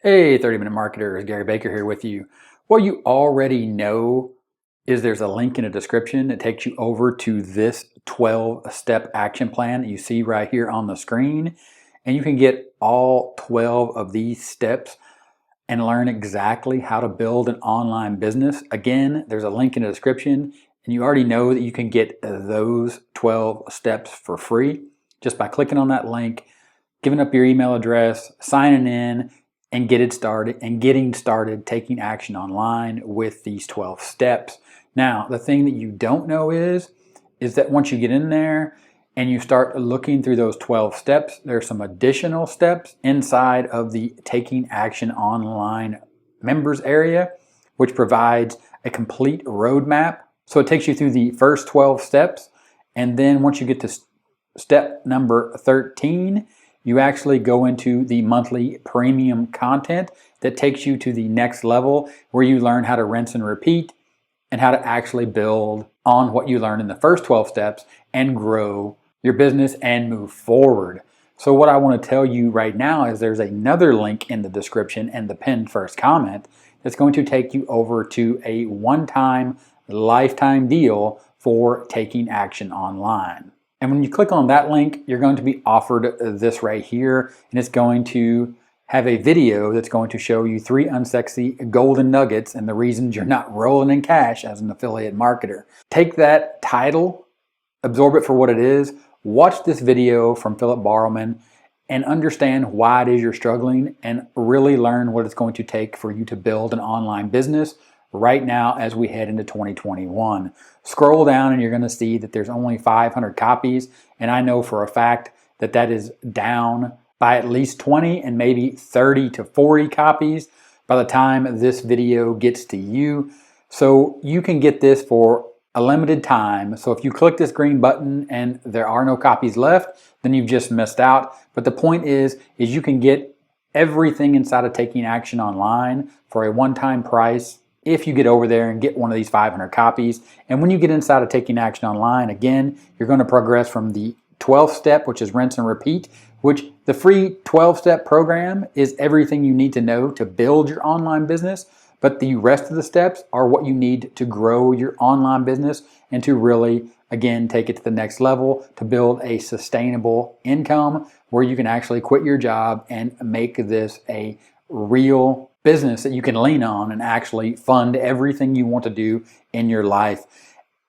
Hey, 30-Minute Marketer, Gary Baker here with you. What you already know is there's a link in the description that takes you over to this 12-step action plan that you see right here on the screen. And you can get all 12 of these steps and learn exactly how to build an online business. Again, there's a link in the description, and you already know that you can get those 12 steps for free just by clicking on that link, giving up your email address, signing in, and getting started taking action online with these 12 steps. Now, the thing that you don't know is that once you get in there and you start looking through those 12 steps, there's some additional steps inside of the Taking Action Online members area, which provides a complete roadmap. So it takes you through the first 12 steps, and then once you get to step number 13, you actually go into the monthly premium content that takes you to the next level, where you learn how to rinse and repeat and how to actually build on what you learned in the first 12 steps and grow your business and move forward. So what I want to tell you right now is there's another link in the description and the pinned first comment that's going to take you over to a one-time lifetime deal for Taking Action Online. And when you click on that link, you're going to be offered this right here, and it's going to have a video that's going to show you 3 unsexy golden nuggets and the reasons you're not rolling in cash as an affiliate marketer. Take that title, absorb it for what it is, watch this video from Philip Bowerman, and understand why it is you're struggling, and really learn what it's going to take for you to build an online business right now as we head into 2021. Scroll down and you're going to see that there's only 500 copies, and I know for a fact that that is down by at least 20 and maybe 30 to 40 copies by the time this video gets to you. So you can get this for a limited time. So if you click this green button and there are no copies left, then you've just missed out. But the point is you can get everything inside of Taking Action Online for a one-time price if you get over there and get one of these 500 copies. And when you get inside of Taking Action Online, again, you're going to progress from the 12th step, which is rinse and repeat, which the free 12-step program is everything you need to know to build your online business. But the rest of the steps are what you need to grow your online business and to really, again, take it to the next level, to build a sustainable income where you can actually quit your job and make this a real business that you can lean on and actually fund everything you want to do in your life.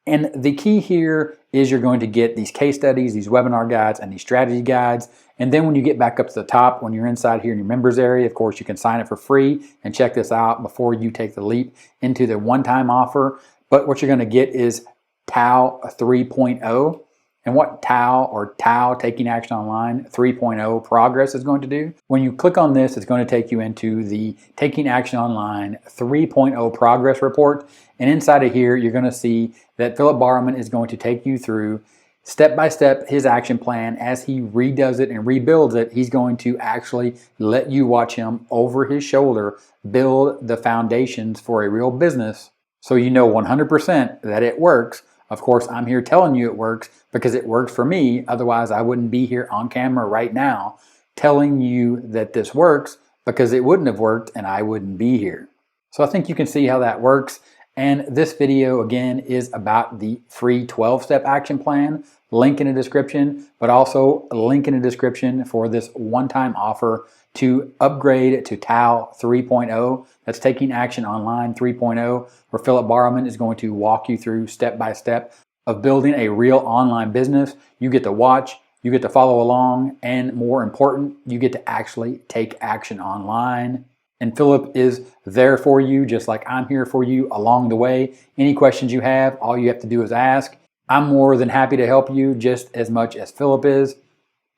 And the key here is you're going to get these case studies, these webinar guides, and these strategy guides. And then when you get back up to the top, when you're inside here in your members area, of course, you can sign up for free and check this out before you take the leap into the one-time offer. But what you're going to get is TAO 3.0. And what TAO, Taking Action Online 3.0 Progress is going to do. When you click on this, it's going to take you into the Taking Action Online 3.0 Progress Report. And inside of here, you're going to see that Philip Bowerman is going to take you through step by step his action plan. As he redoes it and rebuilds it, he's going to actually let you watch him over his shoulder build the foundations for a real business, so you know 100% that it works. Of course, I'm here telling you it works because it works for me. Otherwise, I wouldn't be here on camera right now telling you that this works, because it wouldn't have worked and I wouldn't be here. So I think you can see how that works. And this video, again, is about the free 12-step action plan. Link in the description, but also a link in the description for this one-time offer to upgrade to TAO 3.0. That's Taking Action Online 3.0, where Philip Bowerman is going to walk you through step by step of building a real online business. You get to watch, you get to follow along, and more important, you get to actually take action online. And Philip is there for you, just like I'm here for you along the way. Any questions you have, all you have to do is ask. I'm more than happy to help you just as much as Philip is,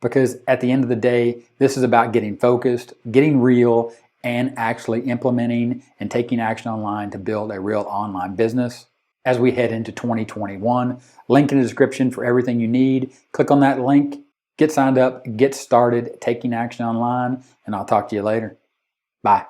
because at the end of the day, this is about getting focused, getting real, and actually implementing and taking action online to build a real online business as we head into 2021. Link in the description for everything you need. Click on that link, get signed up, get started taking action online, and I'll talk to you later. Bye.